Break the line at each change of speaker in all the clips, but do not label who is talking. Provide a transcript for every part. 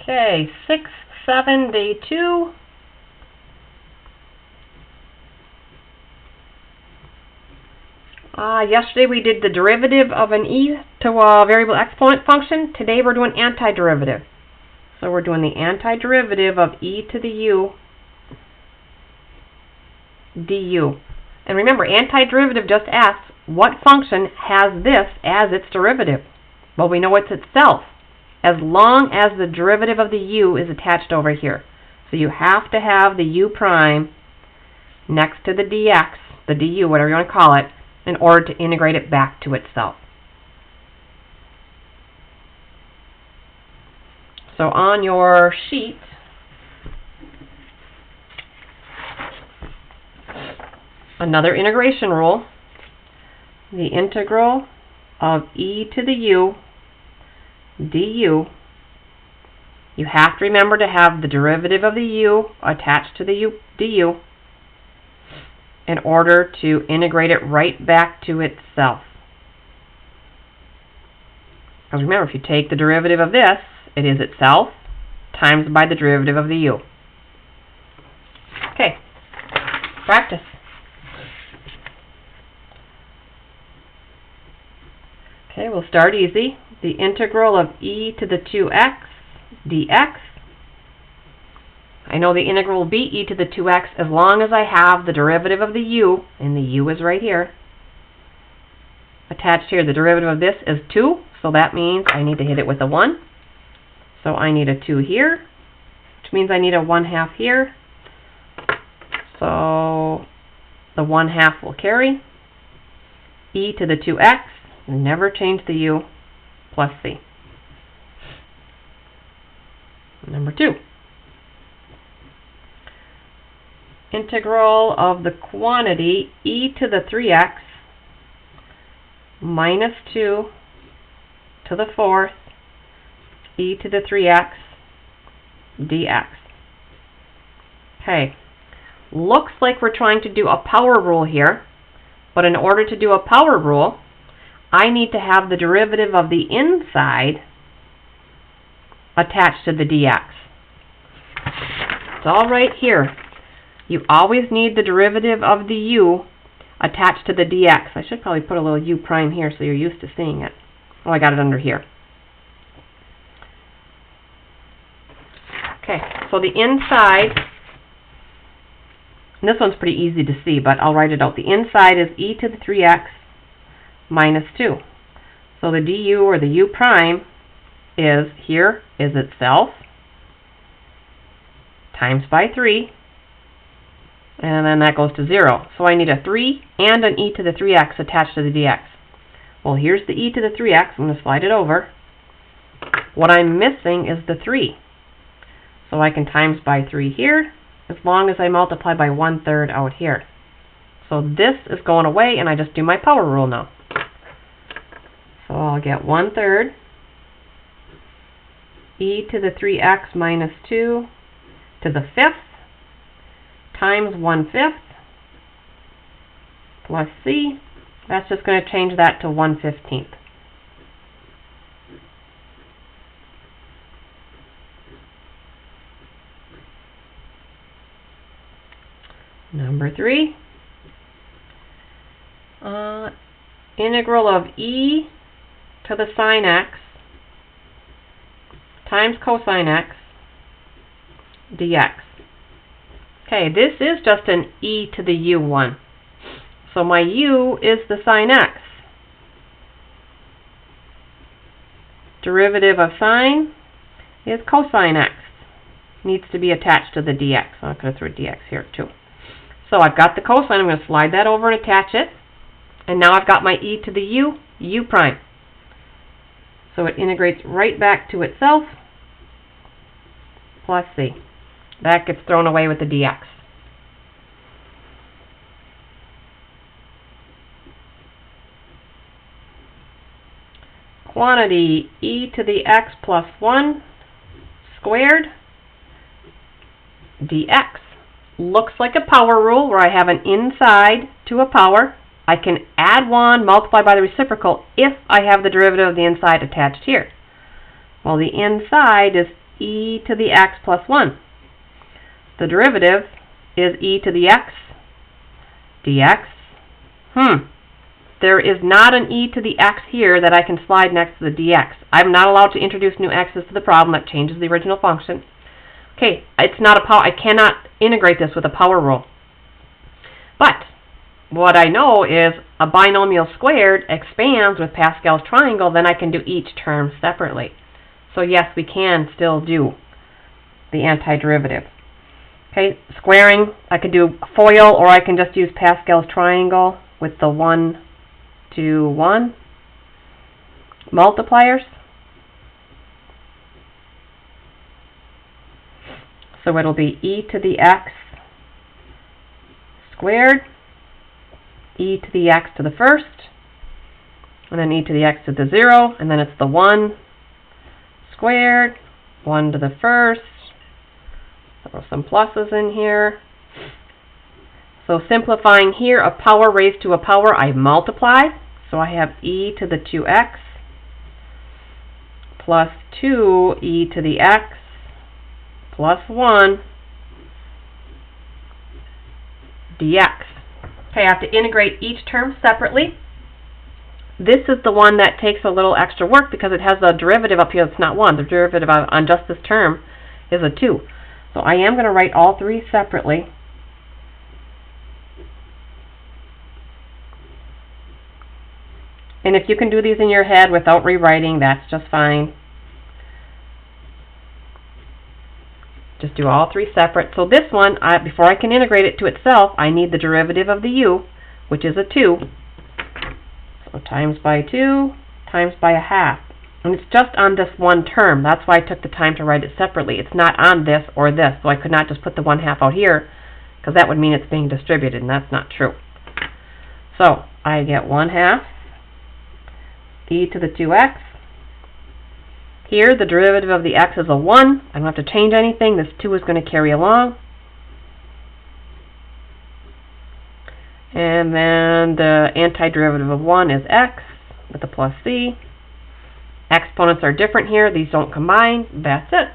Okay, 6-7, day 2. Yesterday we did the derivative of an e to a variable exponent function. Today we're doing antiderivative. So we're doing the antiderivative of e to the u du. And remember, antiderivative just asks what function has this as its derivative. Well, we know it's itself, as long as the derivative of the u is attached over here. So you have to have the u prime next to the dx, the du, whatever you want to call it, in order to integrate it back to itself. So on your sheet, another integration rule, the integral of e to the u du, you have to remember to have the derivative of the u attached to the du in order to integrate it right back to itself. Because remember, if you take the derivative of this, it is itself times by the derivative of the u. Okay, practice. Okay, we'll start easy. The integral of e to the 2x dx. I know the integral will be e to the 2x as long as I have the derivative of the u, and the u is right here. Attached here, the derivative of this is 2, so that means I need to hit it with a 1. So I need a 2 here, which means I need a 1/2 here. So the 1/2 will carry. E to the 2x, never change the u, plus c. Number 2. Integral of the quantity e to the 3x minus 2 to the 4th e to the 3x dx. Okay, looks like we're trying to do a power rule here, but in order to do a power rule, I need to have the derivative of the inside attached to the dx. It's all right here. You always need the derivative of the u attached to the dx. I should probably put a little u prime here so you're used to seeing it. Oh, I got it under here. Okay, so the inside, and this one's pretty easy to see, but I'll write it out. The inside is e to the 3x minus 2. So the du, or the u prime, is here is itself times by 3, and then that goes to 0. So I need a 3 and an e to the 3x attached to the dx. Well, here's the e to the 3x. I'm going to slide it over. What I'm missing is the 3. So I can times by 3 here, as long as I multiply by 1/3 out here. So this is going away, and I just do my power rule now. So I'll get 1/3 e to the 3x minus 2 to the 5th times 1/5 plus c. That's just going to change that to 1/15. Number 3. Integral of e to the sine x times cosine x dx. Okay, this is just an e to the u one. So my u is the sine x. Derivative of sine is cosine x. Needs to be attached to the dx. I'm going to throw dx here too. So I've got the cosine. I'm going to slide that over and attach it. And now I've got my e to the u prime. So it integrates right back to itself, plus c. That gets thrown away with the dx. Quantity e to the x plus 1 squared dx. Looks like a power rule where I have an inside to a power. I can add 1, multiply by the reciprocal if I have the derivative of the inside attached here. Well, the inside is e to the x plus 1. The derivative is e to the x dx. There is not an e to the x here that I can slide next to the dx. I'm not allowed to introduce new x's to the problem. That changes the original function. Okay, it's not a power. I cannot integrate this with a power rule. But what I know is a binomial squared expands with Pascal's triangle, then I can do each term separately. So yes, we can still do the antiderivative. Okay, squaring, I could do FOIL, or I can just use Pascal's triangle with the 1 to 1 multipliers. So it'll be e to the x squared, e to the x to the first, and then e to the x to the 0, and then it's the 1 squared, 1 to the first. Throw some pluses in here. So simplifying here, a power raised to a power, I multiply. So I have e to the 2x plus 2e to the x plus 1 dx. Okay, I have to integrate each term separately. This is the one that takes a little extra work because it has a derivative up here that's not 1. The derivative on just this term is a 2. So I am going to write all three separately. And if you can do these in your head without rewriting, that's just fine. Just do all three separate. So this one, before I can integrate it to itself, I need the derivative of the u, which is a 2. So times by 2 times by a half. And it's just on this one term. That's why I took the time to write it separately. It's not on this or this, so I could not just put the 1/2 out here, because that would mean it's being distributed, and that's not true. So I get 1/2 e to the 2x. Here, the derivative of the x is a 1. I don't have to change anything. This 2 is going to carry along. And then the antiderivative of 1 is x with a plus c. Exponents are different here. These don't combine. That's it.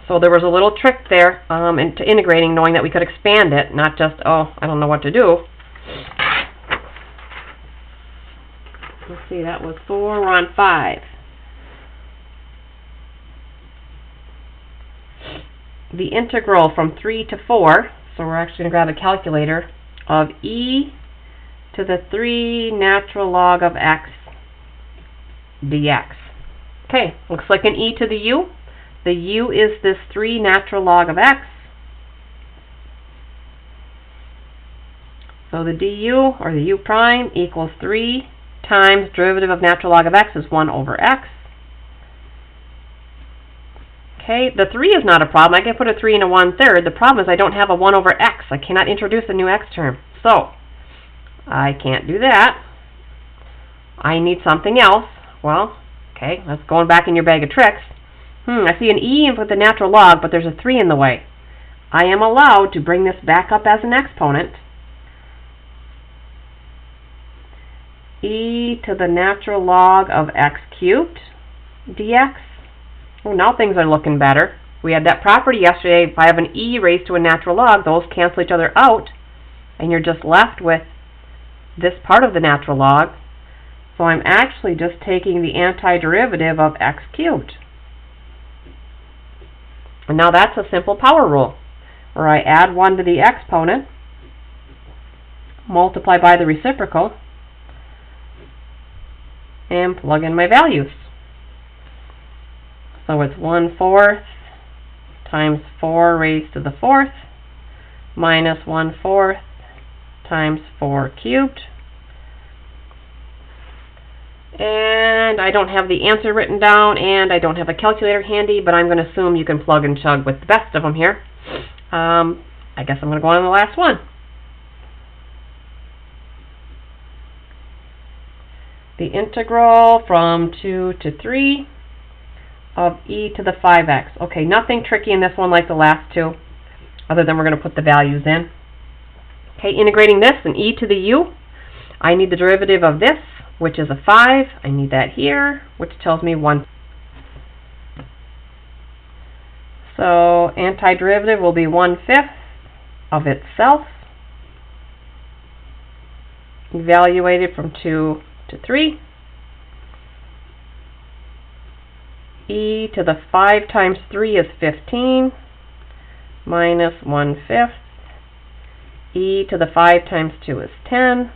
So there was a little trick there into integrating, knowing that we could expand it, not just, oh, I don't know what to do. Let's see, that was 4. We're on 5. The integral from 3 to 4, so we're actually going to grab a calculator, of e to the 3 natural log of x dx. Okay, looks like an e to the u. The u is this 3 natural log of x. So the du, or the u prime, equals 3 times derivative of natural log of x is 1 over x. Okay, the 3 is not a problem. I can put a 3 and a 1/3. The problem is I don't have a 1 over x. I cannot introduce a new x term. So, I can't do that. I need something else. Well, okay, let's go back in your bag of tricks. I see an e with the natural log, but there's a 3 in the way. I am allowed to bring this back up as an exponent. E to the natural log of x cubed dx. Oh, now things are looking better. We had that property yesterday. If I have an e raised to a natural log, those cancel each other out, and you're just left with this part of the natural log. So I'm actually just taking the antiderivative of x cubed. And now that's a simple power rule, where I add 1 to the exponent, multiply by the reciprocal, and plug in my values. So it's 1/4 times 4 raised to the 4th minus 1/4 times 4 cubed. And I don't have the answer written down, and I don't have a calculator handy, but I'm going to assume you can plug and chug with the best of them here. I guess I'm going to go on to the last one. The integral from 2 to 3 of e to the 5x. Okay, nothing tricky in this one like the last two, other than we're going to put the values in. Okay, integrating this, an e to the u, I need the derivative of this, which is a 5. I need that here, which tells me 1. So antiderivative will be 1/5 of itself, evaluated from 2 to 3. E to the 5 times 3 is 15, minus 1/5. E to the 5 times 2 is 10.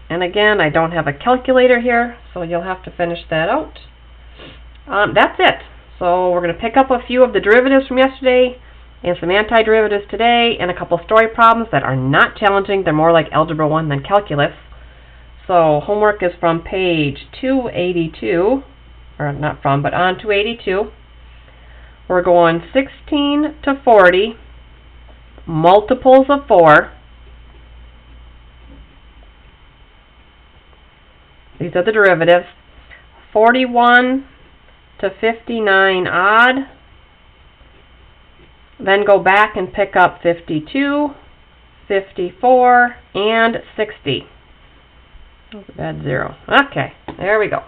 And again, I don't have a calculator here, so you'll have to finish that out. That's it. So we're going to pick up a few of the derivatives from yesterday and some antiderivatives today and a couple story problems that are not challenging. They're more like Algebra 1 than Calculus. So homework is from page 282, or not from, but on 282. We're going 16 to 40, multiples of 4. These are the derivatives. 41 to 59 odd. Then go back and pick up 52, 54, and 60. Add 0. Okay, there we go.